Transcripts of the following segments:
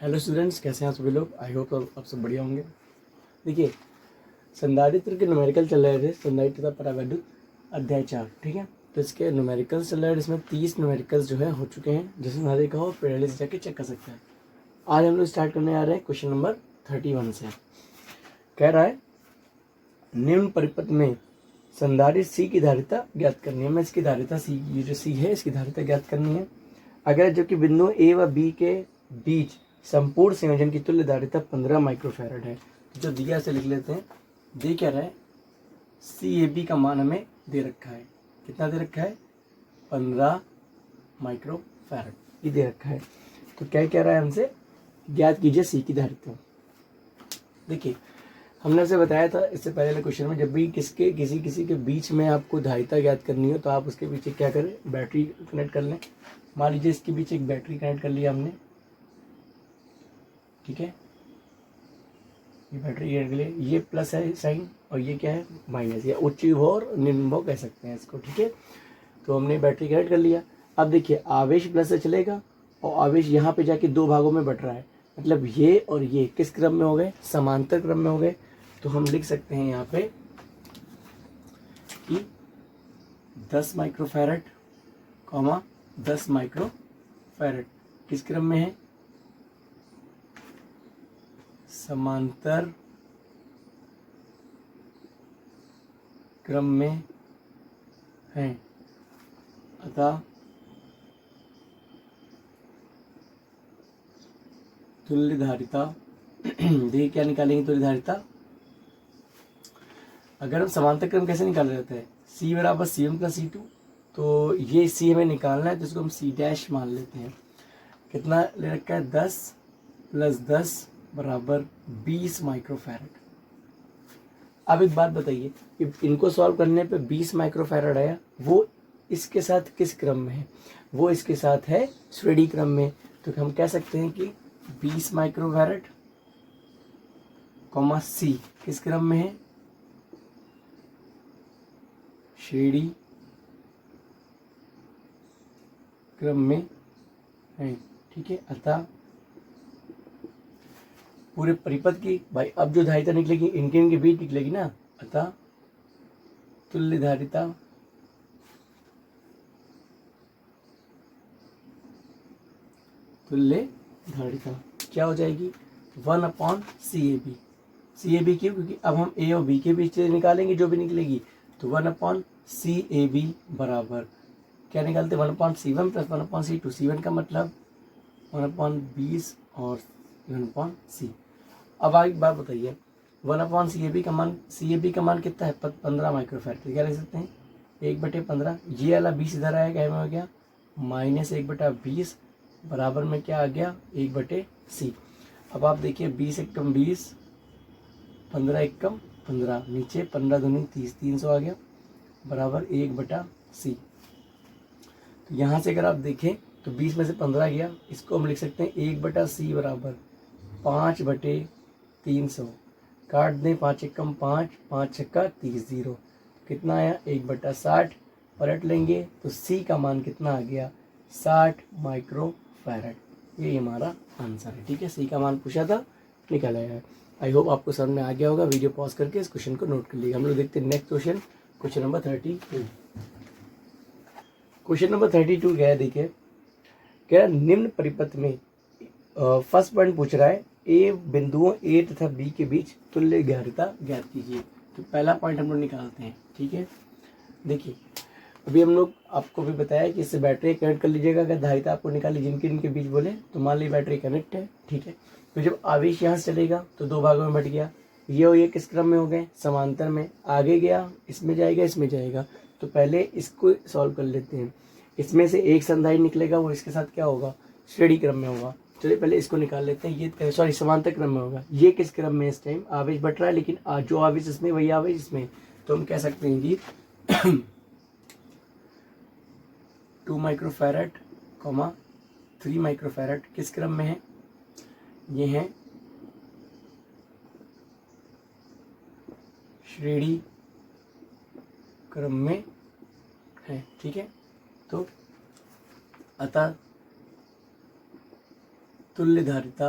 Hello students, कैसे हैं आप सभी लोग। आई होप आप सब बढ़िया होंगे। देखिए, संधारित्र के न्यूमेरिकल चल रहे थे, संधारित्र तथा परावैद्युत अध्याय 4, ठीक है। तो इसके न्यूमेरिकल्स चल रहे हैं, इसमें 30 न्यूमेरिकल्स जो है हो चुके हैं। जैसे ना देखा हो प्लेलिस्ट जाके चेक कर सकते हैं। आज हम लोग स्टार्ट करने आ रहे हैं क्वेश्चन नंबर 31 से। कह रहा है निम्न परिपथ में संधारित्र सी की धारिता ज्ञात करनी है। मैं इसकी धारिता सी, ये जो सी है इसकी धारिता ज्ञात करनी है। अगर जबकि बिंदु ए व बी के बीच संपूर्ण संयोजन की तुल्य धारिता 15 माइक्रोफैरड है। तो जो दिया से लिख लेते हैं। दे क्या रहा है, सी ए बी का मान हमें दे रखा है। कितना दे रखा है, 15 माइक्रोफैरड ये दे रखा है। तो क्या कह रहा है हमसे, ज्ञात कीजिए सी की धारिता। देखिए, हमने आपसे बताया था इससे पहले वाले क्वेश्चन में, जब भी किसी के बीच में आपको धारिता ज्ञात करनी हो तो आप उसके पीछे क्या करें, बैटरी कनेक्ट कर लें। मान लीजिए इसके बीच एक बैटरी कनेक्ट कर लिया हमने, ठीक है। ये बैटरी कनेक्ट कर लिया, ये प्लस है साइन और ये क्या है, माइनस, या उच्च विभव और निम्न विभव कह सकते हैं इसको, ठीक है। तो हमने बैटरी कनेक्ट कर लिया। अब देखिए, आवेश प्लस से चलेगा और आवेश यहाँ पे जाके दो भागों में बट रहा है। मतलब ये और ये किस क्रम में हो गए, समांतर क्रम में हो गए। तो हम लिख सकते हैं यहाँ पे कि 10 माइक्रोफैरड कॉमा 10 माइक्रोफैरड किस क्रम में है, समांतर क्रम में है। अतः तुल्य धारिता देखिए क्या निकालेंगे तुल्य धारिता। अगर हम समांतर क्रम कैसे निकाल लेते हैं, C बराबर C1 प्लस C2, तो ये C हमें निकालना है तो इसको हम C डैश मान लेते हैं। कितना ले रखा है, 10 प्लस 10 बराबर 20 माइक्रोफैरड। अब एक बात बताइए, इनको सॉल्व करने पे 20 माइक्रोफैरड आया, वो इसके साथ किस क्रम में है, वो इसके साथ है श्रेणी क्रम में। तो हम कह सकते हैं कि 20 माइक्रोफैरड कॉमा C किस क्रम में है, श्रेणी क्रम में है, ठीक है। अतः पूरे परिपथ की भाई अब जो धारिता निकलेगी इनके बीच निकलेगी ना। अतः तुल्य धारिता क्या हो जाएगी, 1/CAB। CAB क्यों, क्योंकि अब हम A और B के बीच से निकालेंगे जो भी निकलेगी। तो 1/CAB बराबर क्या निकालते, 1/C1 प्लस 1/C2। C1 का मतलब 1/20 और 1/C। अब एक बात बताइए, 1/CAB का मान कितना है, 15 माइक्रोफैरड। क्या लिख सकते हैं, 1/15। ये वाला 20 इधर आएगा, में हो गया -1/20 बराबर में क्या आ गया, 1/C। अब आप देखिए 20 एकम 20, 15 एकम 15, नीचे 15 दूनी 30, 300 आ गया बराबर 1/C। तो यहाँ से अगर आप देखें तो 20 में से 15 गया, इसको हम लिख सकते हैं 1/C बराबर 5/300। काट दें, 5 एकम 5, 5 छक्का 30, 0 कितना आया, 1/60। पलट लेंगे तो C का मान कितना आ गया, 60 माइक्रोफैरड। ये हमारा आंसर है, ठीक है। C का मान पूछा था, निकाला है। आई होप आपको समझ में आ गया होगा। वीडियो पॉज करके इस क्वेश्चन को नोट कर लीजिए। हम लोग देखते हैं next question, question number 32। Question number 32 क्या है, देखिए कह रहा निम्न परिपथ में फर्स्ट पॉइंट पूछ रहा है, ए बिंदुओं ए तथा बी के बीच तुल्य धारिता ज्ञात कीजिए। तो पहला पॉइंट हम लोग निकालते हैं, ठीक है। देखिए, अभी हम लोग आपको भी बताया कि इससे बैटरी कनेक्ट कर लीजिएगा। अगर धारिता आपको निकाली जिनके इनके बीच बोले तो मान ली बैटरी कनेक्ट है, ठीक है। तो जब आवेश यहाँ से चलेगा तो दो भागों में बट गया, ये और ये किस क्रम में हो गए, समांतर में। आगे गया, इसमें जाएगा, इसमें जाएगा। तो पहले इसको सॉल्व कर लेते हैं। इसमें से एक संधारित्र निकलेगा, वो इसके साथ क्या होगा, श्रेणी क्रम में होगा। चलिए पहले इसको निकाल लेते हैं। ये सॉरी समांतर क्रम में होगा। ये किस क्रम में, इस टाइम आवेश बढ़ रहा है, लेकिन जो आवेश इसमें वही आवेश इसमें। तो हम कह सकते हैं कि 2 माइक्रोफैरड कॉमा 3 माइक्रोफैरड किस क्रम में है, ये है श्रेणी क्रम में है, ठीक है। तो अतः तुल्य धारिता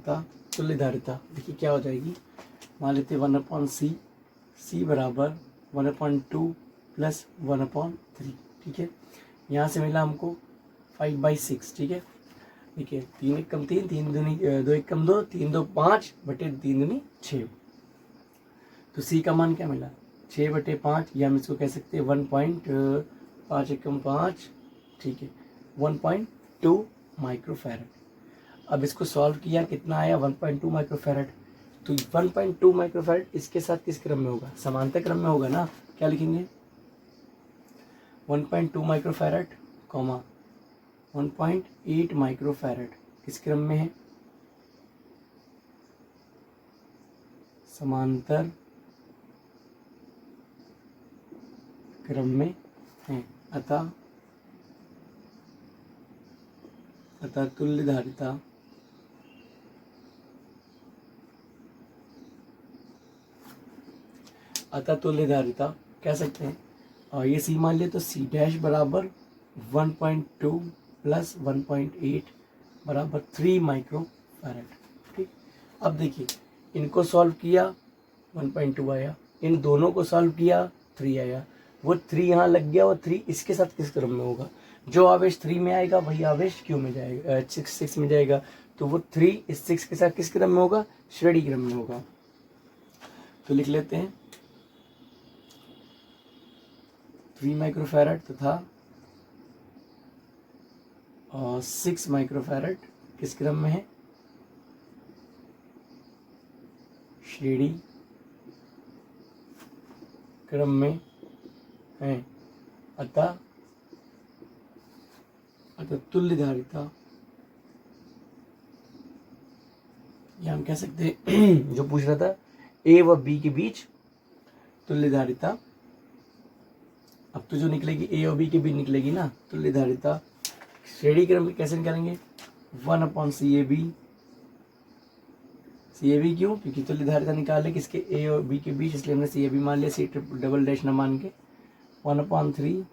अतः तुल्य धारिता देखिए क्या हो जाएगी, मान लेते 1/c, c बराबर 1/2 प्लस 1/3, ठीक है। यहाँ से मिला हमको 5/6, ठीक है। देखिए 3 एक कम 3, 3 दूनी 2 एक कम 2, 3 2 5 बटे 3 दूनी 6। तो c का मान क्या मिला 6/5, या हम इसको कह सकते हैं 1.5 एकम 5, ठीक है, 1.2 माइक्रोफैरड। अब इसको सॉल्व किया, कितना आया 1.2 माइक्रोफैरड। तो 1.2 माइक्रोफैरड इसके साथ किस क्रम में होगा, समांतर क्रम में होगा ना। क्या लिखेंगे 1.2 माइक्रोफैरड कॉमा 1.8 माइक्रोफैरड किस क्रम में है, समांतर क्रम में है। अतः तुल्य धारिता कह सकते हैं, और ये सी मान लिया तो सी डैश बराबर 1.2 प्लस 1.8 बराबर 3 माइक्रोफैरड, ठीक। अब देखिए इनको सॉल्व किया 1.2 आया, इन दोनों को सॉल्व किया 3 आया, वो 3 यहाँ लग गया, वो 3 इसके साथ किस क्रम में होगा, जो आवेश 3 में आएगा वही आवेश क्यू में जाएगा, 6 में जाएगा। तो वो 3 इस 6 के साथ किस क्रम में होगा, श्रेणी क्रम में होगा। तो लिख लेते हैं 3 माइक्रोफैरड तथा 6 माइक्रोफैरड किस क्रम में है, श्रेणी क्रम में है। अतः तुल्य धारिता, या हम कह सकते हैं जो पूछ रहा था ए व बी के बीच तुल्य धारिता, अब तो जो निकलेगी ए और बी के बीच निकलेगी ना तुल्य धारिता, श्रेणी क्रम में कैसे निकालेंगे 1/CAB। CAB क्यों, क्योंकि तुल्य धारिता निकाले किसके ए और बी के बीच, इसलिए हमने CAB मान लिया, C डबल डैश न मान के। 1/3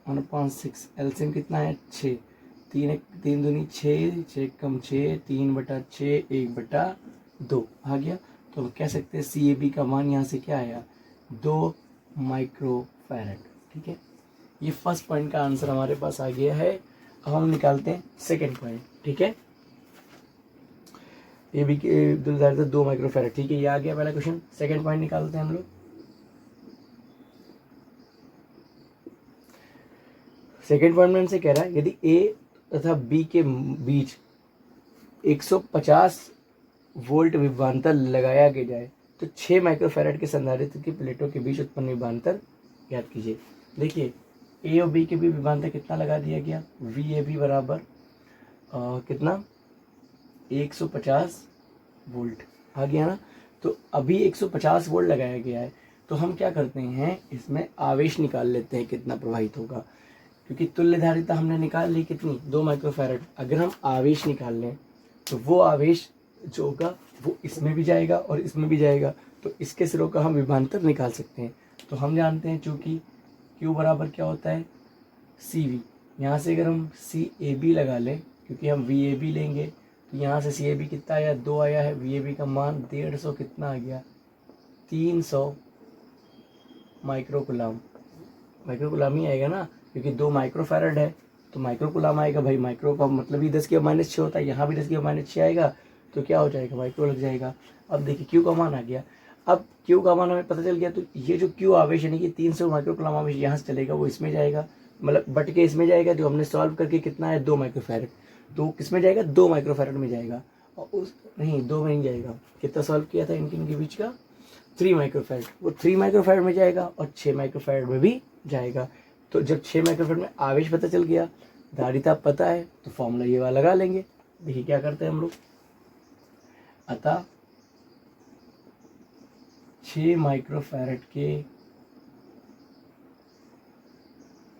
1/6, एलसीएम कितना है 6, 3 दूनी 6, 6 कम 6, 3/6 1/2 आ गया। तो हम कह सकते हैं CAB का मान यहाँ से क्या आया 2 माइक्रोफैरड, ठीक है। ये फर्स्ट पॉइंट का आंसर हमारे पास आ गया है। अब हम निकालते हैं सेकंड पॉइंट, ठीक है। ये भी तुल्य धारिता 2 माइक्रोफैरड, ठीक है, ये आ गया पहला क्वेश्चन। सेकंड पॉइंट निकालते हैं हम लोग। सेकंड पॉइंट में हमसे कह रहा है यदि ए तथा बी के बीच 150 वोल्ट विभवांतर लगाया के जाए तो 6 माइक्रोफैरड के संधारित्र की प्लेटों के बीच उत्पन्न विभवांतर ज्ञात कीजिए। देखिए ए और बी के बीच विभवांतर कितना लगा दिया गया, वी ए बी बराबर कितना 150 वोल्ट आ गया ना। तो अभी 150 वोल्ट लगाया गया है, तो हम क्या करते हैं इसमें आवेश निकाल लेते हैं कितना प्रवाहित होगा, क्योंकि तुल्य धारिता हमने निकाल ली कितनी 2 माइक्रोफैरड। अगर हम आवेश निकाल लें तो वो आवेश जो होगा वो इसमें भी जाएगा और इसमें भी जाएगा, तो इसके सिरों का हम विभवांतर निकाल सकते हैं। तो हम जानते हैं चूँकि Q बराबर क्या होता है CV, यहाँ से अगर हम CAB लगा लें क्योंकि हम VAB लेंगे, तो यहाँ से CAB कितना आया 2 आया है, VAB का मान 150 कितना आ गया 300 माइक्रोकुलाम ही आएगा ना, क्योंकि 2 माइक्रोफैरड है तो माइक्रोकुलाम आएगा। भाई माइक्रो का मतलब ही 10⁻6 होता है, यहाँ भी 10⁻6 आएगा, तो क्या हो जाएगा माइक्रो लग जाएगा। अब देखिए Q का मान आ गया, अब Q का मान हमें पता चल गया, तो ये जो Q आवेश यानी कि 300 माइक्रोकुलाम आवेश यहाँ से चलेगा वो इसमें जाएगा, मतलब बट के इसमें जाएगा, जो हमने सॉल्व करके कितना है 2 माइक्रोफैरड, तो किसमें जाएगा 2 माइक्रोफैरड में जाएगा, और उस नहीं 2 में नहीं जाएगा, कितना सॉल्व किया था इनके बीच का 3 माइक्रोफैरड, वो 3 माइक्रोफैरड में जाएगा और 6 माइक्रोफैरड में भी जाएगा। तो जब 6 माइक्रोफैरड में आवेश पता चल गया, धारिता पता है, तो फॉर्मूला ये वाला लगा लेंगे। देखिए क्या करते हैं हम लोग, अतः 6 माइक्रोफैरड के,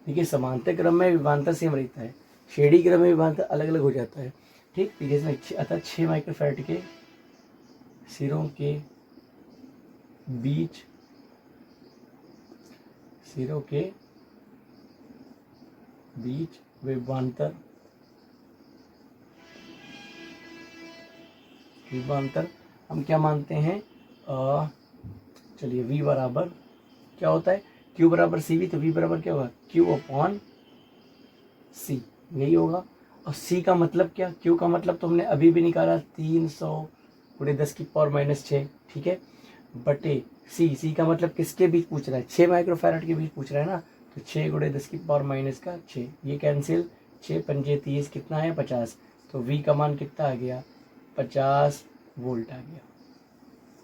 देखिए समांतर क्रम में विभवांतर सेम रहता है, श्रेणी क्रम में विभवांतर अलग अलग हो जाता है, ठीक। जैसे अतः 6 माइक्रोफैरड के सिरों के बीच विभवांतर विभवांतर हम क्या मानते हैं, चलिए v बराबर क्या होता है, q बराबर सी वी, तो v बराबर क्या होगा, q अपॉन सी, यही होगा। और c का मतलब क्या, q का मतलब तो हमने अभी भी निकाला 300 गुणे 10 की पावर माइनस 6, ठीक है, बटे c का मतलब किसके बीच पूछ रहा है, 6 माइक्रोफैराड के बीच पूछ रहा है ना, तो 6 गुणे 10 की पावर माइनस का 6, ये कैंसिल, 6 पंजे 30, कितना है 50, तो v का मान कितना आ गया 50 वोल्ट आ गया।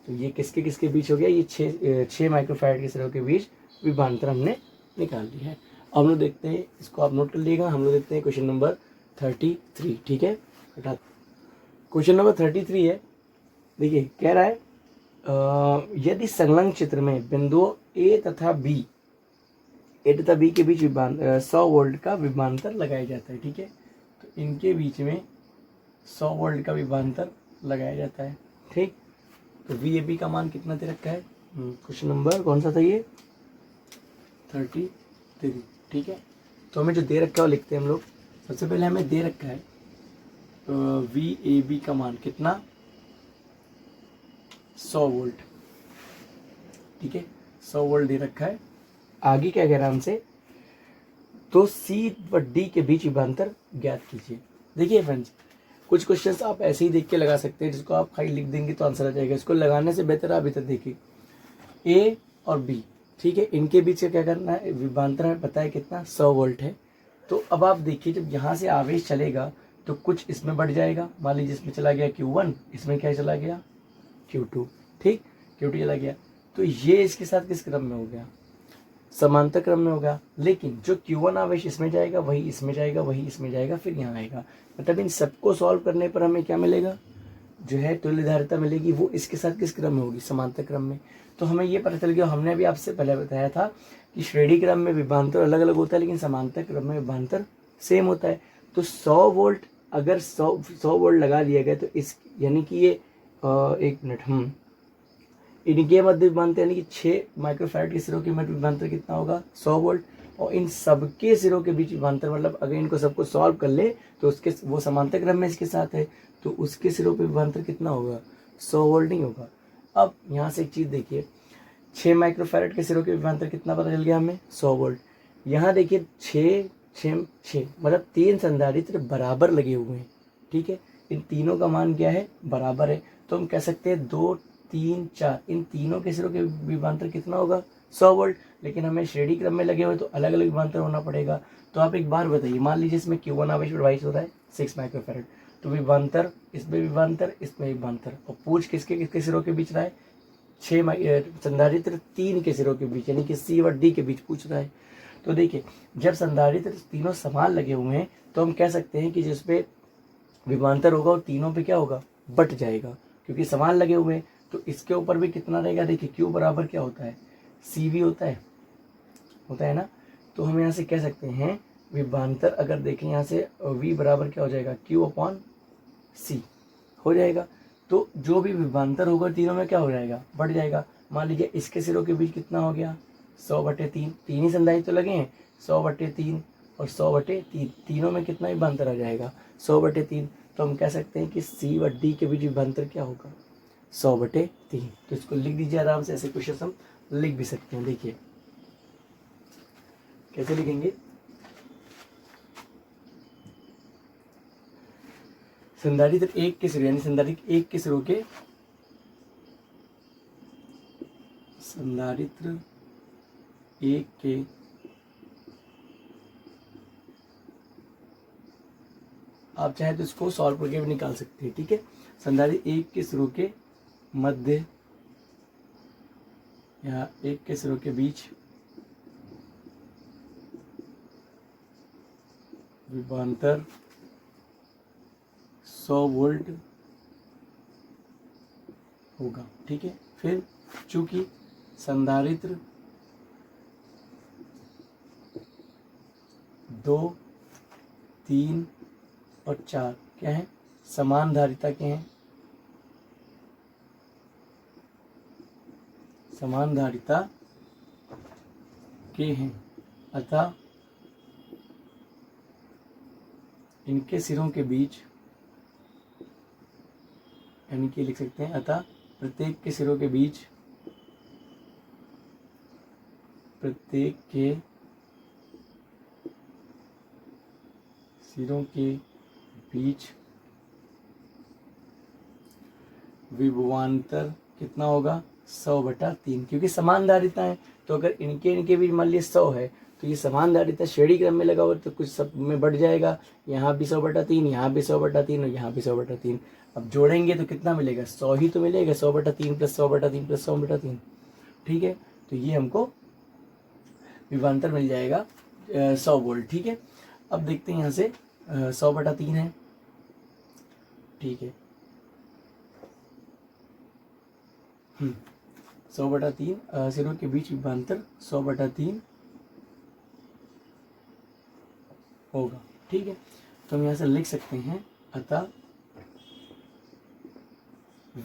तो ये किसके किसके बीच हो गया, ये 6 माइक्रोफैराड के सिरों के बीच विभवांतर हमने निकाल लिया है। अब हम लोग देखते हैं, इसको आप नोट कर लीजिएगा, हम लोग देखते हैं क्वेश्चन नंबर 33, ठीक है। क्वेश्चन नंबर 33 है, देखिए कह रहा है यदि संलग्न चित्र में बिंदुओं ए तथा बी के बीच 100 वोल्ट का विभवांतर लगाया जाता है, ठीक है, तो इनके बीच में 100 वोल्ट का विभवांतर लगाया जाता है, ठीक। तो वी ए बी का मान कितना दे रखा है, क्वेश्चन नंबर कौन सा था ये, 33, ठीक है। तो हमें जो दे रखा है वो लिखते हैं हम लोग। सबसे पहले हमें दे रखा है वी ए बी का मान कितना, 100 वोल्ट, ठीक है, 100 वोल्ट दे रखा है। आगे क्या कह रहा है हमसे, तो सी व डी के बीच विभवांतर ज्ञात कीजिए। देखिए फ्रेंड्स, कुछ क्वेश्चंस आप ऐसे ही देख के लगा सकते हैं, जिसको आप खाली लिख देंगे तो आंसर आ जाएगा। इसको लगाने से बेहतर आप इधर देखिए, ए और बी, ठीक है, इनके बीच से क्या करना है, विभवांतर हमें पता है कितना 100 वोल्ट है। तो अब आप देखिए, जब यहाँ से आवेश चलेगा तो कुछ इसमें बढ़ जाएगा, मान लीजिए इसमें चला गया Q1, इसमें क्या चला गया Q2, ठीक, Q2 चला गया, तो ये इसके साथ किस क्रम में हो गया, समांतर क्रम में होगा। लेकिन जो Q1 आवेश इसमें जाएगा, वही इसमें जाएगा, वही इसमें जाएगा, फिर यहाँ आएगा। मतलब इन सबको सॉल्व करने पर हमें क्या मिलेगा, जो है तुल्यधारिता मिलेगी, वो इसके साथ किस क्रम में होगी, समांतर क्रम में। तो हमें ये पता चल गया, हमने भी आपसे पहले बताया था कि श्रेणी क्रम में विभवांतर अलग अलग होता है, लेकिन समांतर क्रम में विभवांतर सेम होता है। तो 100 वोल्ट, अगर 100 वोल्ट लगा दिया गया, तो इस यानी कि ये एक मिनट, इनके मध्य विभवांतर यानी कि 6 माइक्रोफैराड के सिरों के मध्य विभवांतर कितना होगा, 100 वोल्ट। और इन सबके सिरों के बीच विभवांतर, मतलब अगर इनको सबको सॉल्व कर ले तो उसके वो समांतर क्रम में इसके साथ है, तो उसके सिरों पे विभवांतर कितना होगा, 100 वोल्ट नहीं होगा। अब यहाँ से एक चीज़ देखिए, 6 माइक्रोफैराड के सिरों के विभवांतर कितना पता चल गया हमें, 100 वोल्ट। यहाँ देखिए 6 मतलब 3 संधारित्र बराबर लगे हुए हैं, ठीक है, इन तीनों का मान क्या है, बराबर है। तो हम कह सकते हैं 2, 3, 4 इन तीनों के सिरों के विभवांतर कितना होगा, 100 वोल्ट। लेकिन हमें श्रेणी क्रम में लगे हुए तो अलग अलग विभवांतर होना पड़ेगा। तो आप एक बार बताइए, मान लीजिए इसमें Q1 आवेश प्रवाहित हो रहा है 6 माइक्रोफैराड, तो विभवांतर, इसमें विभवांतर, इसमें विभवांतर, और पूछ किसके किसके सिरों के बीच रहा है, 6 संधारित्र 3 के सिरों के बीच, यानी कि सी और डी के बीच पूछ रहा है। तो देखिए, जब संधारित्र तीनों समान लगे हुए हैं तो हम कह सकते हैं कि जिसपे विभवांतर होगा वो तीनों पे क्या होगा, बट जाएगा, क्योंकि समान लगे हुए हैं। तो इसके ऊपर भी कितना रहेगा, देखिए Q बराबर क्या होता है, CV होता है ना। तो हम यहाँ से कह सकते हैं विभवांतर, अगर देखें यहाँ से V बराबर क्या हो जाएगा, Q अपॉन C हो जाएगा। तो जो भी विभवांतर होगा तीनों में क्या हो जाएगा, बढ़ जाएगा। मान लीजिए इसके सिरों के बीच कितना हो गया, 100/3, तीन ही संधारित्र तो लगे हैं, 100/3 और 100/3, तीनों में कितना विभवांतर आ जाएगा, 100/3। तो हम कह सकते हैं कि C व D के बीच विभवांतर क्या होगा, 100/3। तो इसको लिख दीजिए आराम से, ऐसे क्वेश्चन हम लिख भी सकते हैं। देखिए कैसे लिखेंगे, संधारित्र एक के सिरे, यानी संधारित्र एक के सिरों के, संधारित्र एक के आप चाहे तो इसको सॉल्व करके भी निकाल सकते हैं, ठीक है। संधारित्र एक के सिरों के मध्य या एक के सिरों के बीच विभवांतर 100 वोल्ट होगा, ठीक है। फिर चूंकि संधारित्र 2, 3 और 4 क्या है, समान धारिता के हैं, समान धारिता के हैं, अतः इनके सिरों के बीच यानी कि लिख सकते हैं अतः प्रत्येक के सिरों के बीच, प्रत्येक के सिरों के बीच विभवांतर कितना होगा 100/3, क्योंकि समान धारिता है। तो अगर इनके बीच मान लिया 100 है तो ये समान धारिता श्रेणी क्रम में लगा हुआ तो कुछ सब में बढ़ जाएगा, यहाँ भी 100/3, यहाँ भी 100/3 और यहाँ भी 100/3। अब जोड़ेंगे तो कितना मिलेगा 100 ही तो मिलेगा, 100/3 प्लस 100/3 प्लस 100/3। ठीक है, तो ये हमको विभवांतर मिल जाएगा 100 वोल्ट। ठीक है, अब देखते हैं यहाँ से 100/3 है। ठीक है, 100/3 सिरों के बीच विभवांतर 100/3 होगा। ठीक है, तो हम यहाँ से लिख सकते हैं अतः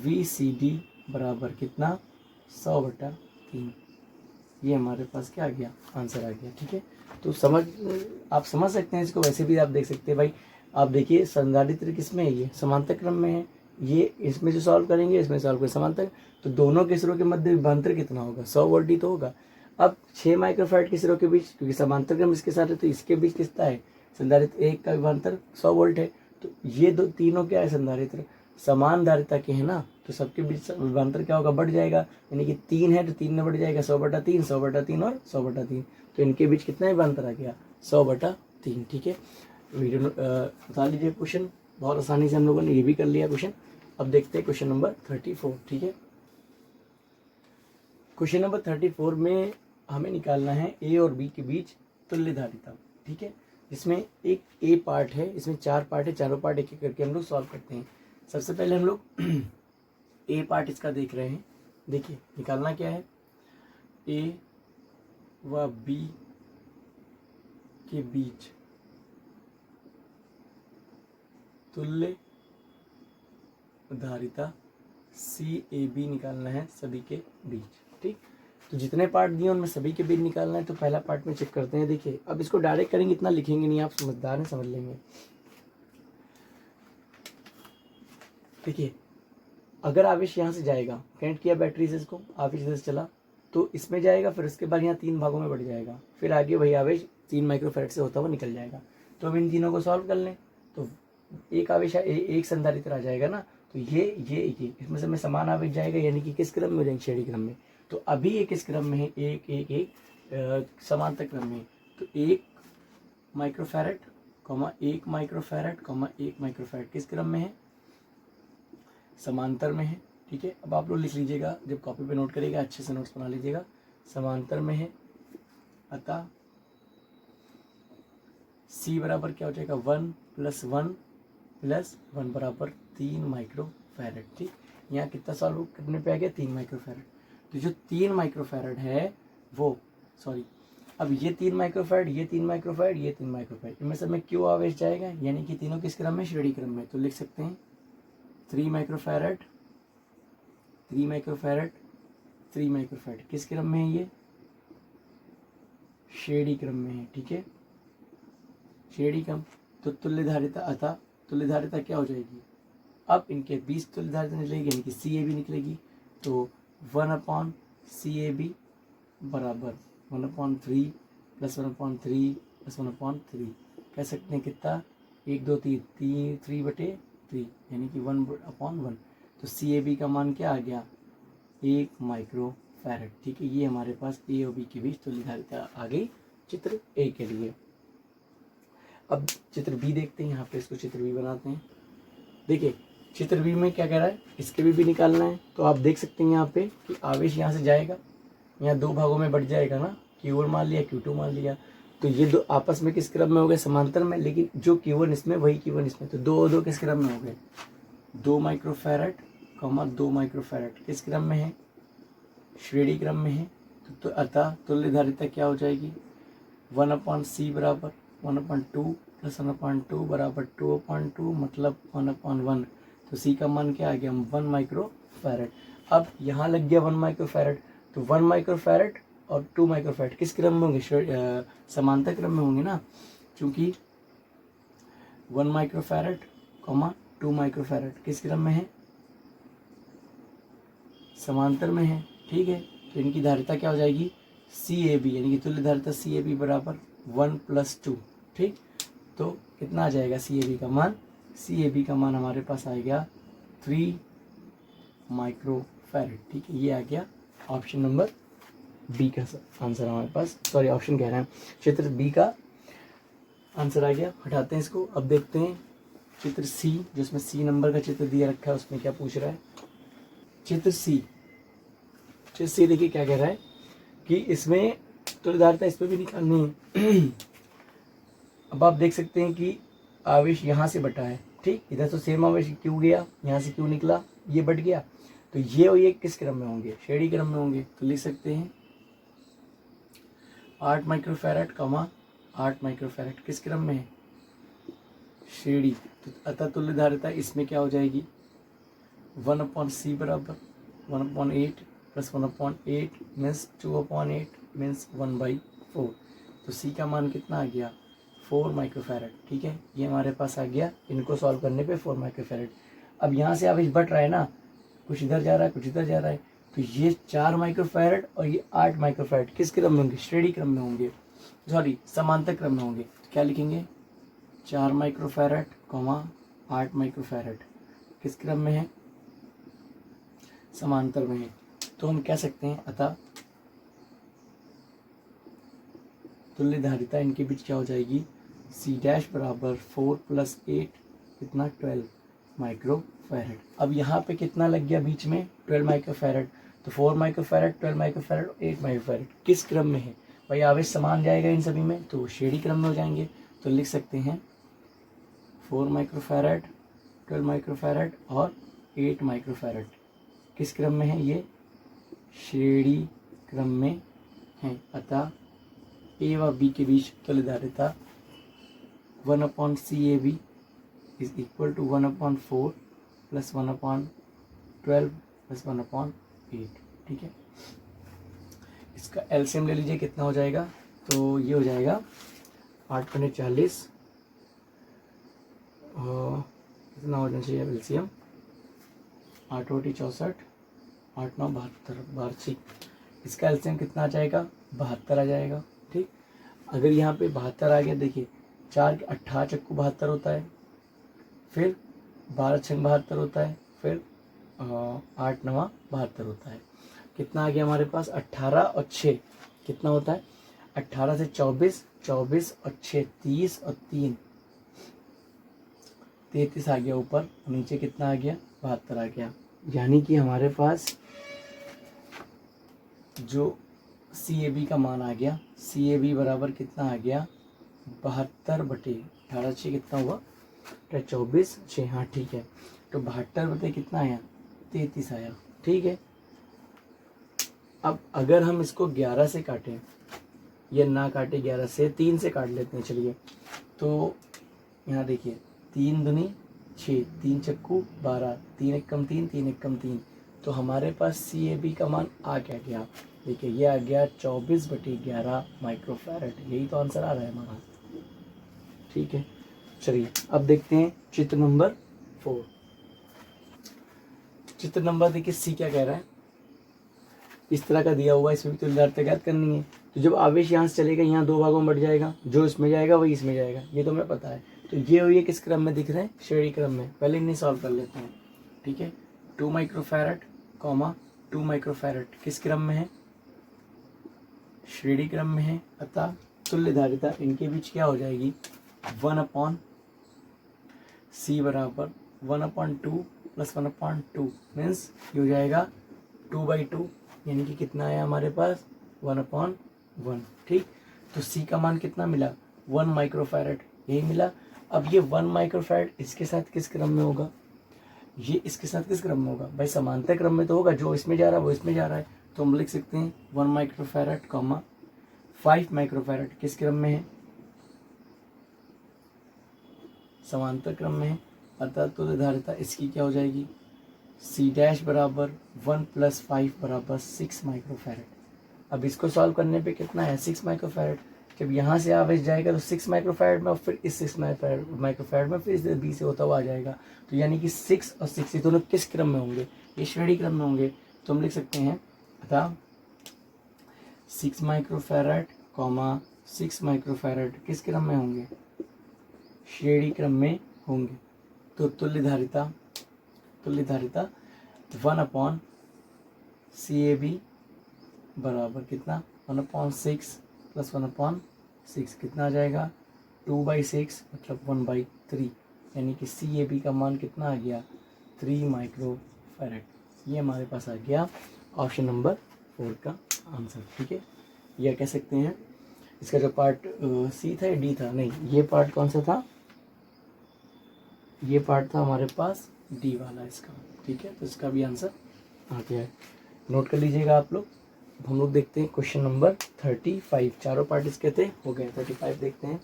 VCD बराबर कितना 100/3। ये हमारे पास क्या आ गया, आंसर आ गया। ठीक है, तो आप समझ सकते हैं इसको, वैसे भी आप देख सकते हैं भाई। आप देखिए संधारित्र किस में है, ये समांतर क्रम में है। ये इसमें जो सॉल्व करेंगे इसमें सॉल्व करें समांतर, तो दोनों के सिरों के मध्य विभवांतर कितना होगा 100 वोल्ट ही तो होगा। अब 6 माइक्रोफैराड के सिरों के बीच, क्योंकि समांतर क्रम इसके साथ है तो इसके बीच कितना है संधारित्र 1 का विभवांतर 100 वोल्ट है। तो ये दो तीनों क्या है संधारित्र समान धारिता के है ना, तो सबके बीच विभवांतर क्या होगा बढ़ जाएगा, यानी कि 3 है तो 3 में बढ़ जाएगा 100/3, 100/3 और 100/3। तो इनके बीच कितना विभवांतर आ गया 100/3। ठीक है, वीडियो बता लीजिए। क्वेश्चन बहुत आसानी से हम लोगों ने ये भी कर लिया क्वेश्चन। अब देखते हैं क्वेश्चन नंबर 34। ठीक है, क्वेश्चन नंबर 34 में हमें निकालना है ए और बी के बीच तुल्य धारिता। ठीक है, इसमें एक ए पार्ट है, इसमें 4 पार्ट है, चारों पार्ट एक एक करके हम लोग सॉल्व करते हैं। सबसे पहले हम लोग ए पार्ट इसका देख रहे हैं। देखिए निकालना क्या है, ए व बी के बीच तुल्य धारिता CAB निकालना है सभी के बीच। ठीक, तो जितने पार्ट दिए उनमें सभी के बीच निकालना है। तो पहला पार्ट में चेक करते हैं। देखिए अब इसको डायरेक्ट करेंगे, इतना लिखेंगे नहीं, आप समझदार हैं समझ लेंगे। देखिए अगर आवेश यहाँ से जाएगा, कनेक्ट किया बैटरी से, इसको आवेश इधर से चला तो इसमें जाएगा, फिर उसके बाद यहाँ 3 भागों में बढ़ जाएगा, फिर आगे वही आवेश 3 माइक्रोफैराड से होता हुआ निकल जाएगा। तो अब इन तीनों को सॉल्व कर लें तो एक आवेश एक संधारित्र आ जाएगा ना, तो ये इसमें से में समान आवेश जाएगा, यानी कि किस क्रम में हो जाएंगे श्रेणी क्रम में। तो अभी ये किस क्रम में है, एक एक एक समांतर क्रम में। तो 1 माइक्रोफैराड, 1 माइक्रोफैराड, 1 माइक्रोफैराड किस क्रम में है समांतर में है। ठीक है, अब आप लोग लिख लीजिएगा, जब कॉपी पे नोट करिएगा अच्छे से नोट्स बना लीजिएगा। समांतर में है, अतः C बराबर क्या हो जाएगा 1 + 1 + 1 बराबर 3 माइक्रोफैराड। ठीक, यहाँ कितना सॉल्व करने पे आ गया 3 माइक्रोफैराड। तो जो 3 माइक्रोफैराड है वो अब ये 3 माइक्रोफैराड, ये 3 माइक्रोफैराड, ये 3 माइक्रोफैराड, इनमें से में क्यों आवेश जाएगा, यानी कि तीनों किस क्रम में श्रेणी क्रम में। तो लिख सकते हैं 3 माइक्रोफैराड, 3 माइक्रोफैराड, 3 माइक्रोफैराड किस क्रम में है, ये श्रेणी क्रम में है। ठीक है, श्रेणी क्रम। तो तुल्य धारिता, अतः तुल्य धारिता क्या हो जाएगी, अब इनके 20 तुल्य धारिता निकलेगी, यानी कि CAB निकलेगी। तो 1/CAB बराबर 1/3 + 1/3 + 1/3 कह सकते हैं कितना 1 2 3 3/3, यानी कि 1/1। तो CAB का मान क्या आ गया 1 माइक्रोफैराड। ठीक है, ये हमारे पास A और B के बीच तुल्य धारिता आ गई चित्र A के लिए। अब चित्र B देखते हैं, यहाँ पे इसको चित्र B बनाते हैं। देखिए चित्र B में क्या कह रहा है, इसके भी निकालना है। तो आप देख सकते हैं यहाँ पे कि आवेश यहाँ से जाएगा, यहाँ 2 भागों में बढ़ जाएगा ना, Q1 मान लिया, Q2 मान लिया। तो ये दो आपस में किस क्रम में हो गए समांतर में, लेकिन जो Q1 इसमें वही Q1 इसमें, तो दो किस क्रम में हो गए 2 माइक्रोफैराड, 2 माइक्रोफैराड किस क्रम में है श्रेणी क्रम में है। तो अतः तुल्य धारिता क्या हो जाएगी 1/C बराबर 1/2 + 1/2 बराबर 2/2 मतलब 1/1। तो C का मान क्या आ गया 1 माइक्रोफैराड। अब यहाँ लग गया 1 माइक्रोफैराड, तो 1 माइक्रोफैराड और 2 माइक्रोफैराड किस क्रम में होंगे समांतर क्रम में होंगे ना, क्योंकि 1 माइक्रोफैराड, 2 माइक्रोफैराड किस क्रम में है समांतर में है, ठीक है। तो इनकी धारिता क्या हो जाएगी, CAB, यानी कि तुल्य धारिता CAB बराबर 1+2, ठीक। तो कितना आ जाएगा CAB का मान, CAB का मान हमारे पास आ गया 3 माइक्रोफैरड, ठीक है। ये आ गया ऑप्शन नंबर बी का आंसर हमारे पास, सॉरी ऑप्शन कह रहे हैं, चित्र बी का आंसर आ गया। हटाते हैं इसको। अब देखते हैं चित्र सी, जिसमें सी नंबर का चित्र दिया रखा है, उसमें क्या पूछ रहा है। चित्र सी देखिए क्या कह रहा है कि इसमें तुल्य धारिता इसमें भी निकालनी है। अब आप देख सकते हैं कि आवेश यहाँ से बटा है, ठीक। इधर तो सेम आवेश क्यों गया, यहाँ से क्यों निकला, ये बट गया। तो ये और ये किस क्रम में होंगे, श्रेणी क्रम में होंगे। तो लिख सकते हैं 8 माइक्रोफैरड, 8 माइक्रोफैरड किस क्रम में है, श्रेणी। तो अतः तुल्य धारिता इसमें क्या हो जाएगी, 1/c बराबर 1/8 प्लस 1/8 मीन्स 2/8 मीन्स 1/4। तो c का मान कितना आ गया, 4 माइक्रोफैरड, ठीक है। ये हमारे पास आ गया, इनको सॉल्व करने पे 4 माइक्रोफैरड। अब यहाँ से आवेश बढ़ रहा है ना, कुछ इधर जा रहा है, कुछ इधर जा रहा है। तो ये 4 माइक्रोफैरड और ये 8 माइक्रोफैरड किस क्रम में होंगे, श्रेणी क्रम में होंगे, सॉरी समांतर क्रम में होंगे। तो क्या लिखेंगे, 4 माइक्रोफैरड, 8 माइक्रोफैरड किस क्रम में है, समांतर में है। तो हम कह सकते हैं अतः तुल्य धारिता इनके बीच क्या हो जाएगी, C' बराबर 4 + 8 कितना 12 माइक्रोफैरड। अब यहाँ पे कितना लग गया बीच में, 12 माइक्रोफैरड। तो 4 माइक्रोफैरड, 12 माइक्रोफैरड, 8 माइक्रोफैरड किस क्रम में है, भाई आवेश समान जाएगा इन सभी में, तो श्रेणी क्रम में हो जाएंगे। तो लिख सकते हैं 4 माइक्रोफैरड, 12 माइक्रोफैरड और 8 माइक्रोफैरड किस क्रम में है, ये श्रेणी क्रम में है। अतः ए व बी के बीच तुल्य धारिता 1/CAB is equal to 1/4 plus 1/12 plus 1/8, ठीक है। इसका एलसीएम ले लीजिए, कितना हो जाएगा, तो ये हो जाएगा 8 × 40, कितना होना चाहिए एलसीएम, 8 × 64, 8 × 9 72, 12। इसका एलसीएम कितना आ जाएगा, 72 आ जाएगा, ठीक। अगर यहाँ पे 72 आ गया, देखिए 4 के 18 चक्कू 72 होता है, फिर 12 छंग 72 होता है, फिर 8 9 72 होता है। कितना आ गया हमारे पास, 18 और 6 कितना होता है, 18 से 24, 24 और 6 30 और 3 33 आ गया ऊपर, नीचे कितना आ गया, 72 आ गया। यानी कि हमारे पास जो CAB का मान आ गया, CAB बराबर कितना आ गया, 72/18 6 कितना हुआ, 24 6, हाँ ठीक है। तो 72 कितना आया, 33 आया, ठीक है। अब अगर हम इसको 11 से काटें, या ना काटे 11 से, 3 से काट लेते हैं, चलिए। तो यहाँ देखिए 3 दूनी 6, 3 चक्कू 12, 3 एकम 3, 3 एकम 3। तो हमारे पास CAB का मान आ क्या गया, देखिए ये आ गया 24/11 माइक्रोफैरड। यही तो आंसर आ रहा है हमारा, ठीक है। चलिए अब देखते हैं चित्र नंबर 4। चित्र नंबर देखिए सी क्या कह रहा है, इस तरह का दिया हुआ है, इसमें भी तुल्य धारिता ज्ञात करनी है। तो जब आवेश यहाँ से चलेगा, यहाँ 2 भागों में बढ़ जाएगा, जो इसमें जाएगा वही इसमें जाएगा, ये तो हमें पता है। तो ये और ये किस क्रम में दिख रहे हैं, श्रेणी क्रम में। पहले इन्हें सॉल्व कर लेते हैं, ठीक है। 2 माइक्रोफैरड, 2 माइक्रोफैरड किस क्रम में है, श्रेणी क्रम में है। अतः तुल्य धारिता इनके बीच क्या हो जाएगी, 1/C बराबर 1/2 प्लस 1/2 मीन्स ये हो जाएगा 2/2, यानी कि कितना आया हमारे पास, 1/1, ठीक। तो C का मान कितना मिला, 1 माइक्रोफैरड, यही मिला। अब ये 1 माइक्रोफैरड इसके साथ किस क्रम में होगा, ये इसके साथ किस क्रम में होगा, भाई समांतर क्रम में तो होगा, जो इसमें जा रहा है वो इसमें जा रहा है। तो हम लिख सकते हैं 1 माइक्रोफैरड, 5 माइक्रोफैरड किस क्रम में है, समांतर क्रम में है। अतः तुल्य धारिता इसकी क्या हो जाएगी, C' बराबर 1 + 5 बराबर 6 माइक्रोफैरड। अब इसको सॉल्व करने पे कितना है, 6 माइक्रोफैरड। जब यहाँ से आवेश जाएगा तो 6 माइक्रोफैरड में, और फिर इस 6 माइक्रोफैरड में, फिर इस B से होता हुआ आ जाएगा। तो यानी कि 6 और 6 ये दोनों किस क्रम में होंगे, ये श्रेणी क्रम में होंगे। तो हम लिख सकते हैं अतः 6 माइक्रोफैरड कॉमा 6 माइक्रोफैरड किस क्रम में होंगे, श्रेणी क्रम में होंगे। तो तुल्य धारिता 1/CAB बराबर कितना 1/6 प्लस 1/6 कितना आ जाएगा 2/6 मतलब 1/3, यानी कि CAB का मान कितना आ गया 3 माइक्रोफैरड। ये हमारे पास आ गया ऑप्शन नंबर 4 का आंसर। ठीक है, यह कह सकते हैं इसका जो पार्ट सी था या डी था, नहीं ये पार्ट कौन सा था, ये पार्ट था हमारे पास डी वाला इसका। ठीक है, तो इसका भी आंसर आ गया है, नोट कर लीजिएगा आप लोग। अब हम लोग देखते हैं क्वेश्चन नंबर 35, चारों पार्ट इसके थे, हो गए। 35 देखते हैं।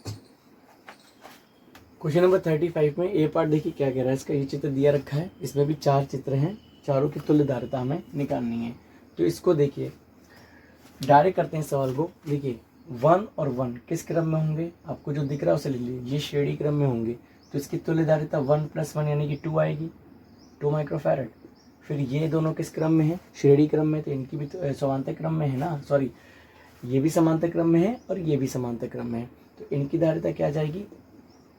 क्वेश्चन नंबर 35 में ए पार्ट देखिए क्या कह रहा है, इसका ये चित्र दिया रखा है, इसमें भी 4 चित्र हैं, चारों की तुल्य धारिता हमें निकालनी है। तो इसको देखिए डायरेक्ट करते हैं सवाल को। देखिए 1 और 1 किस क्रम में होंगे, आपको जो दिख रहा है उसे लिख लीजिए, ये श्रेणी क्रम में होंगे। तो इसकी तुल्य धारिता 1 + 1 यानी कि 2 आएगी, 2 माइक्रोफैरड। फिर ये दोनों किस क्रम में है, श्रेणी क्रम में, तो इनकी भी तो समांतर क्रम में है ना, सॉरी ये भी समांतर क्रम में है और ये भी समांतर क्रम में है। तो इनकी धारिता क्या आ जाएगी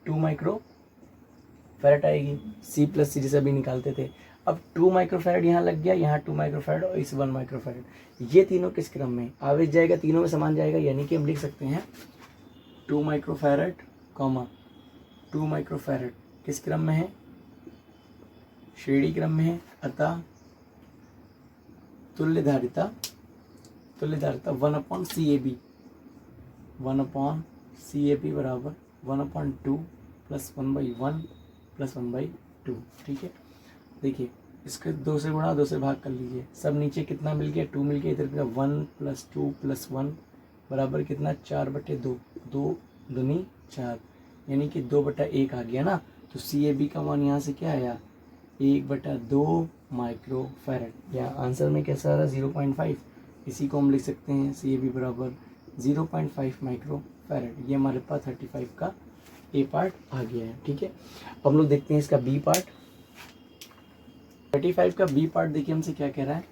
2 माइक्रोफैरड आएगी, C + C जैसे अभी निकालते थे। अब 2 माइक्रोफैरड यहाँ लग गया, यहाँ 2 माइक्रोफैरड और इस 1 माइक्रोफैरड, ये तीनों किस क्रम में आवेश जाएगा, तीनों में समान जाएगा, यानी कि हम लिख सकते हैं 2 माइक्रोफैरड कॉमा 2 माइक्रोफैरड किस क्रम में है, श्रेणी क्रम में है। अतः तुल्य धारिता 1/CAB बराबर 1/2 + 1/1 + 1/2। ठीक है, देखिए इसके 2 से गुणा 2 से भाग कर लीजिए, सब नीचे कितना मिल गया 2 मिल गया, इधर 1 + 2 + 1 बराबर कितना 4/2, 2 दूनी 4, यानी कि 2/1 आ गया ना। तो CAB का मान यहाँ से क्या आया 1/2 माइक्रोफैरड, या आंसर में कैसा आ रहा है 0.5, इसी को हम लिख सकते हैं CAB बराबर 0.5 माइक्रोफैरड। ये हमारे पास 35 का ए पार्ट आ गया है। ठीक है, अब हम लोग देखते हैं इसका बी पार्ट। 35 का बी पार्ट देखिए हमसे क्या कह रहा है।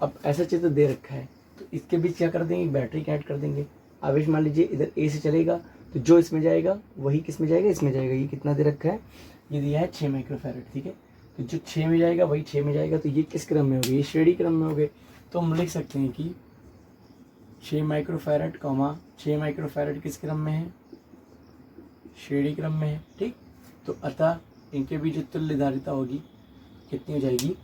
अब ऐसा चित्र दे रखा है तो इसके बीच क्या कर देंगे, बैटरी ऐड कर देंगे। आवेश मान लीजिए इधर ए से चलेगा तो जो इसमें जाएगा वही किस में जाएगा, इसमें जाएगा। ये कितना दे रखा है, ये दिया है 6 माइक्रोफैरड। ठीक है, तो जो 6 में जाएगा वही 6 में जाएगा, तो ये किस क्रम में हो गए, ये श्रेणी क्रम में हो गए। तो हम लिख सकते हैं कि 6 माइक्रोफैरड कॉमा 6 माइक्रोफैरड किस क्रम में है, श्रेणी क्रम में है। ठीक, तो अतः इनके बीच जो तुल्य धारिता होगी कितनी हो जाएगी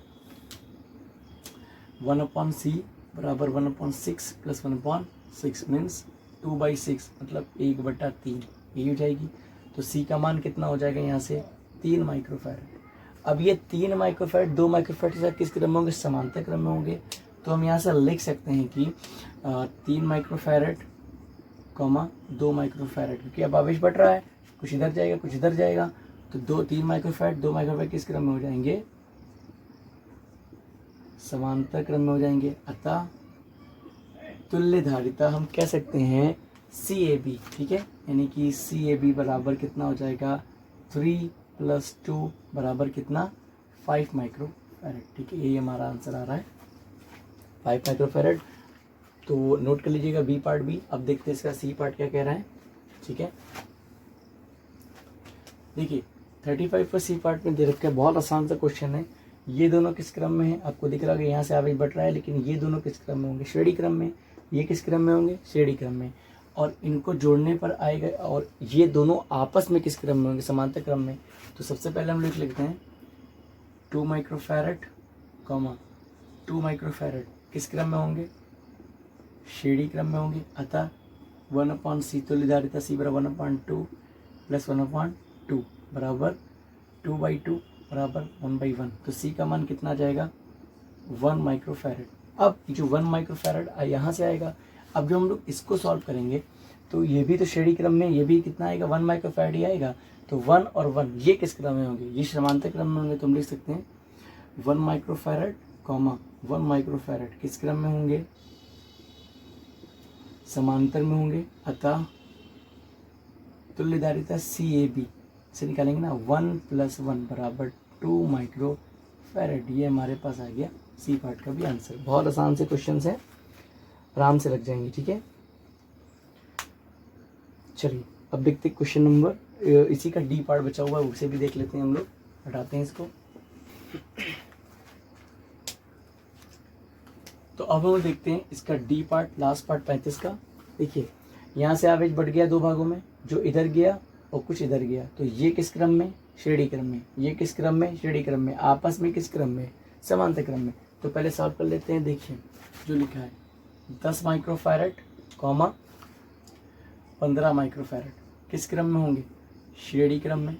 1/C बराबर 1/6 + 1/6 मीन्स 2/6 मतलब 1/3 यही हो जाएगी। तो C का मान कितना हो जाएगा यहाँ से 3 माइक्रोफैरड। अब ये 3 माइक्रोफैरड 2 माइक्रोफैरड के साथ किस क्रम में होंगे, समांतर क्रम में होंगे। तो हम यहाँ से लिख सकते हैं कि 3 माइक्रोफैरड कॉमा 2 माइक्रोफैरड, क्योंकि अब आवेश बढ़ रहा है, कुछ इधर जाएगा कुछ इधर जाएगा, तो 3 माइक्रोफैरड 2 माइक्रोफैरड किस क्रम में हो जाएंगे, समांतर क्रम में हो जाएंगे। अतः तुल्य धारिता हम कह सकते हैं CAB। ठीक है, यानी कि CAB बराबर कितना हो जाएगा 3 + 2 बराबर कितना 5 माइक्रोफैरड। ठीक है, यही हमारा आंसर आ रहा है 5 माइक्रोफैरड। तो नोट कर लीजिएगा बी पार्ट भी। अब देखते हैं इसका सी पार्ट क्या कह रहा है। ठीक है, देखिए 35 पर सी पार्ट में दे रखा है, बहुत आसान सा क्वेश्चन है। ये दोनों किस क्रम में है, आपको दिख रहा है यहाँ से आवेश बढ़ रहा है, लेकिन ये दोनों किस क्रम में होंगे, श्रेणी क्रम में। ये किस क्रम में होंगे, श्रेणी क्रम में। और इनको जोड़ने पर आएगा, और ये दोनों आपस में किस क्रम में होंगे, समांतर क्रम में। तो सबसे पहले हम लिख लेते हैं 2 माइक्रोफैरड कॉमा 2 माइक्रोफैरड किस क्रम में होंगे, श्रेणी क्रम में होंगे। अतः 1/C तुल्य धारिता C बराबर 1/2 + 1/2 बराबर 2/2 बराबर 1/1। तो C का मान कितना आ जाएगा 1 माइक्रोफैरड। अब जो 1 माइक्रोफैरड यहाँ से आएगा, अब जो हम लोग इसको सॉल्व करेंगे तो ये भी तो श्रेणी क्रम में, ये भी कितना आएगा 1 माइक्रोफैरड ही आएगा। तो 1 और 1 ये किस क्रम में होंगे, ये समांतर क्रम में होंगे। तो हम लिख सकते हैं 1 माइक्रोफैरड कॉमा 1 माइक्रोफैरड किस क्रम में होंगे, समांतर में होंगे। अतः तुल्य धारिता CAB से निकालेंगे ना 1 + 1 बराबर 2 माइक्रोफैरड। फैरेड। ये हमारे पास आ गया सी पार्ट का भी आंसर। बहुत आसान से क्वेश्चन है, आराम से लग जाएंगे, ठीक है। चलिए अब देखते हैं क्वेश्चन नंबर, इसी का डी पार्ट बचा हुआ है, उसे भी देख लेते हैं हम लोग। हटाते हैं इसको। तो अब हम देखते हैं इसका डी पार्ट, लास्ट पार्ट 35 का। देखिए यहाँ से एवरेज बढ़ गया दो भागों में, जो इधर गया और कुछ इधर गया। तो ये किस क्रम में? श्रेणी क्रम में। ये किस क्रम में? श्रेणी क्रम में। आपस में किस क्रम में? समांतर क्रम में। तो पहले सॉल्व कर लेते हैं। देखिए जो लिखा है 10 माइक्रोफैरड कॉमा 15 माइक्रोफैरड किस क्रम में होंगे? श्रेणी क्रम में।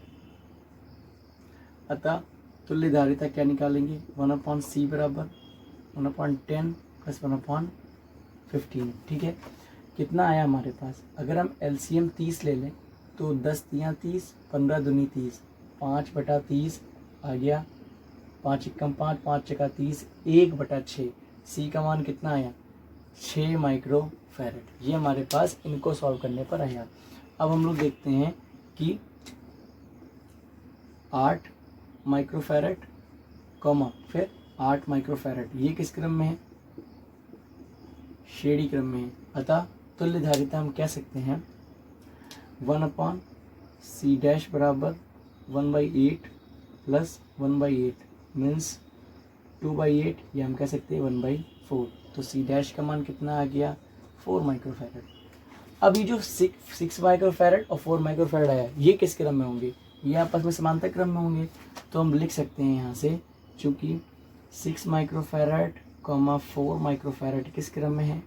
अतः तुल्य धारिता क्या निकालेंगे? 1/c बराबर 1/10 प्लस 1/15, ठीक है। कितना आया हमारे पास? अगर हम एलसीएम 30 ले लें तो 10 तियाँ 30, 15 दूनी 30, 5/30 आ गया। 5 एकम 5, 5 चका 30, 1/6। सी का मान कितना आया? 6 माइक्रोफैरड। ये हमारे पास इनको सॉल्व करने पर आया। अब हम लोग देखते हैं कि 8 माइक्रोफैरड कॉमा फिर 8 माइक्रोफैरड ये किस क्रम में है? श्रेणी क्रम में है। अतः तुल्य धारिता हम कह सकते हैं 1/c बराबर 1/8 प्लस 1/8 मीन्स 2/8, या हम कह सकते हैं 1/4। तो c' का मान कितना आ गया? 4 माइक्रोफैरड। अब ये जो 6 माइक्रोफैरड और 4 माइक्रोफैरड आया, ये किस क्रम में होंगे? ये आपस में समांतर क्रम में होंगे। तो हम लिख सकते हैं यहाँ से, चूँकि 6 माइक्रोफैरड कॉमा 4 माइक्रोफैरड किस क्रम में है?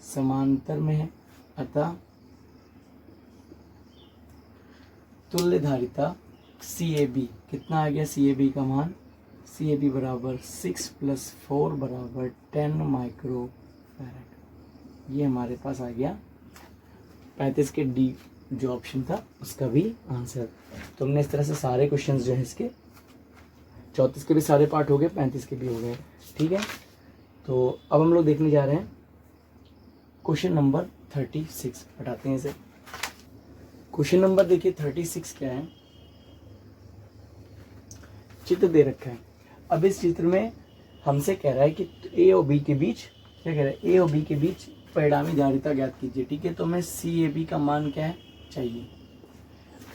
समांतर में है। अतः तुल्य धारिता CAB कितना आ गया? CAB का मान CAB बराबर 6 + 4 बराबर 10 माइक्रोफैरड। ये हमारे पास आ गया 35 के डी जो ऑप्शन था उसका भी आंसर। तो हमने इस तरह से सारे क्वेश्चंस जो है इसके 34 के भी सारे पार्ट हो गए, 35 के भी हो गए, ठीक है। तो अब हम लोग देखने जा रहे हैं क्वेश्चन नंबर 36। हटाते हैं इसे। क्वेश्चन नंबर देखिए 36 क्या है? चित्र दे रखा है। अब इस चित्र में हमसे कह रहा है कि ए और बी के बीच, क्या कह रहा है? ए और बी के बीच परिणामी धारिता ज्ञात कीजिए, ठीक है। तो हमें CAB का मान क्या है चाहिए।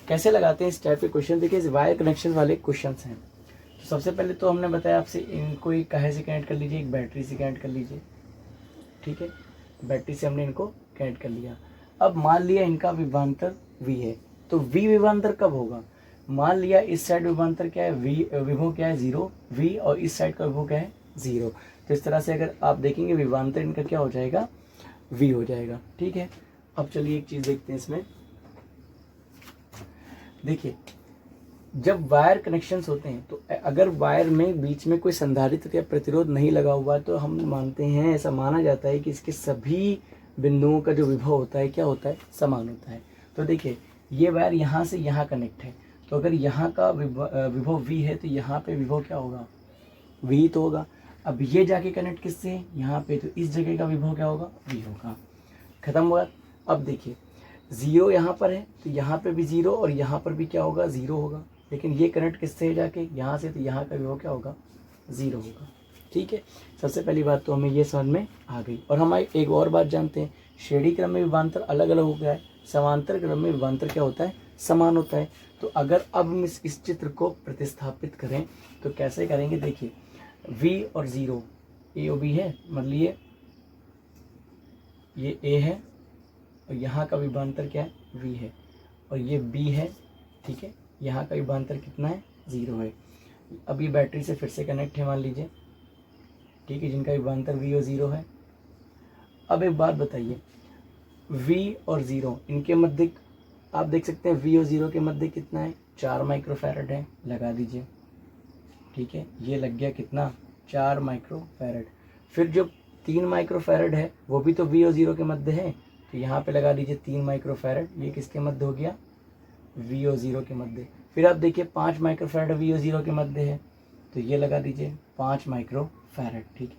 कैसे लगाते हैं इस टाइप के क्वेश्चन? देखिए वायर कनेक्शन वाले क्वेश्चन हैं। तो सबसे पहले तो हमने बताया आपसे, इनको एक कहे से कनेक्ट कर लीजिए, एक बैटरी से कनेक्ट कर लीजिए, ठीक है। बैटरी से हमने इनको कनेक्ट कर लिया। अब मान लिया इनका विभवांतर V है, तो V विभवांतर कब होगा? मान लिया इस साइड विभवांतर क्या है? विभव क्या है? 0 V, और इस साइड का विभव क्या है? 0। तो इस तरह से अगर आप देखेंगे विभवांतर इनका क्या हो जाएगा? V हो जाएगा, ठीक है। अब चलिए एक चीज देखते हैं इसमें। देखिए जब वायर कनेक्शंस होते हैं, तो अगर वायर में बीच में कोई संधारित्र या प्रतिरोध नहीं लगा हुआ, तो हम मानते हैं, ऐसा माना जाता है कि इसके सभी बिंदुओं का जो विभव होता है क्या होता है? समान होता है। तो देखिए ये वायर यहाँ से यहाँ कनेक्ट है, तो अगर यहाँ का विभव V है तो यहाँ पे विभव क्या होगा? V तो होगा। अब ये जाके कनेक्ट किससे है? यहाँ पे, तो इस जगह का विभव क्या होगा? V होगा। खत्म हुआ। अब देखिए 0 यहाँ पर है, तो यहाँ पे भी 0 और यहाँ पर भी क्या होगा? 0 होगा। लेकिन ये कनेक्ट किससे है जाके? यहाँ से, तो यहाँ का विभव क्या होगा? 0 होगा, ठीक है। सबसे पहली बात तो हमें ये समझ में आ गई। और हम एक और बात जानते हैं, श्रेणी क्रम में विभवांतर अलग अलग हो गया है, समांतर क्रम में विभवांतर क्या होता है? समान होता है। तो अगर अब हम इस चित्र को प्रतिस्थापित करें तो कैसे करेंगे? देखिए V और 0, A और B है, मान लिए ये A है और यहाँ का विभवांतर क्या है? V है, और ये B है, ठीक है। यहाँ का विभवांतर कितना है? 0 है। अब ये बैटरी से फिर से कनेक्ट है मान लीजिए, ठीक है, जिनका विभवांतर V और 0 है। अब एक बात बताइए, V और 0 इनके मध्य आप देख सकते हैं, V और 0 के मध्य कितना है? 4 माइक्रोफैरड है, लगा दीजिए, ठीक है। ये लग गया कितना? 4 माइक्रोफैरड। फिर जो 3 माइक्रोफैरड है वो भी तो V और 0 के मध्य है, तो यहाँ पे लगा दीजिए 3 माइक्रोफैरड। ये किसके मध्य हो गया? V और 0 के मध्य। फिर आप देखिए 5 माइक्रोफैरड V और 0 के मध्य है, तो ये लगा दीजिए 5 माइक्रोफैरड, ठीक है।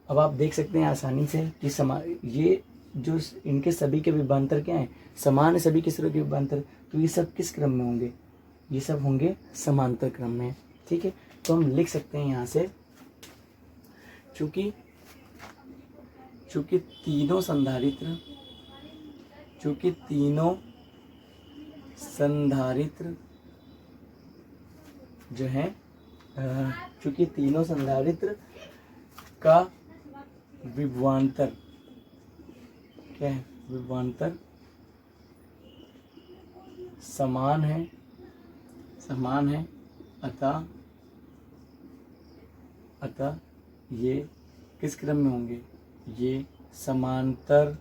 अब आप देख सकते हैं आसानी से कि ये जो इनके सभी के विभवांतर क्या हैं? समान है सभी के सभी के विभवांतर। तो ये सब किस क्रम में होंगे? ये सब होंगे समांतर क्रम में। ठीक है, तो हम लिख सकते हैं यहाँ से, चूंकि तीनों संधारित्र जो है, चूंकि तीनों संधारित्र का विभवांतर क्या है, विभवांतर समान है, अतः ये किस क्रम में होंगे, ये समांतर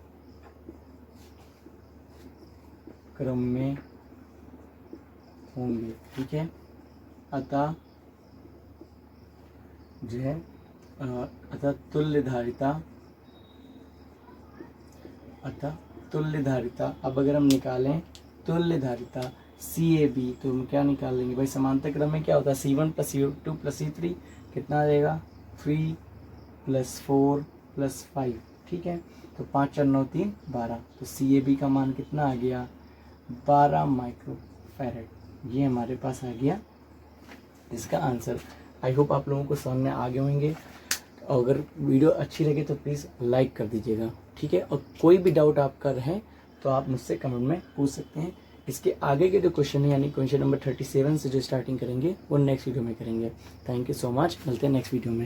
क्रम में होंगे। ठीक है, अतः जो है अतः तुल्य धारिता, अब अगर हम निकालें तुल्य धारिता CAB तो हम क्या निकाल लेंगे भाई, समांतर क्रम में क्या होता है, C1 + C2 + C3 कितना आ जाएगा, 3 + 4 + 5। ठीक है, तो 5 4 9 3 12, तो CAB का मान कितना आ गया, 12 माइक्रोफैरड। ये हमारे पास आ गया इसका आंसर। आई होप आप लोगों को समझ में आ गए होंगे। अगर वीडियो अच्छी लगे तो प्लीज़ लाइक कर दीजिएगा। ठीक है, और कोई भी डाउट आपका रहे तो आप मुझसे कमेंट में पूछ सकते हैं। इसके आगे के जो क्वेश्चन है, यानी क्वेश्चन नंबर 37 से जो स्टार्टिंग करेंगे वो नेक्स्ट वीडियो में करेंगे। थैंक यू सो मच, मिलते हैं नेक्स्ट वीडियो में।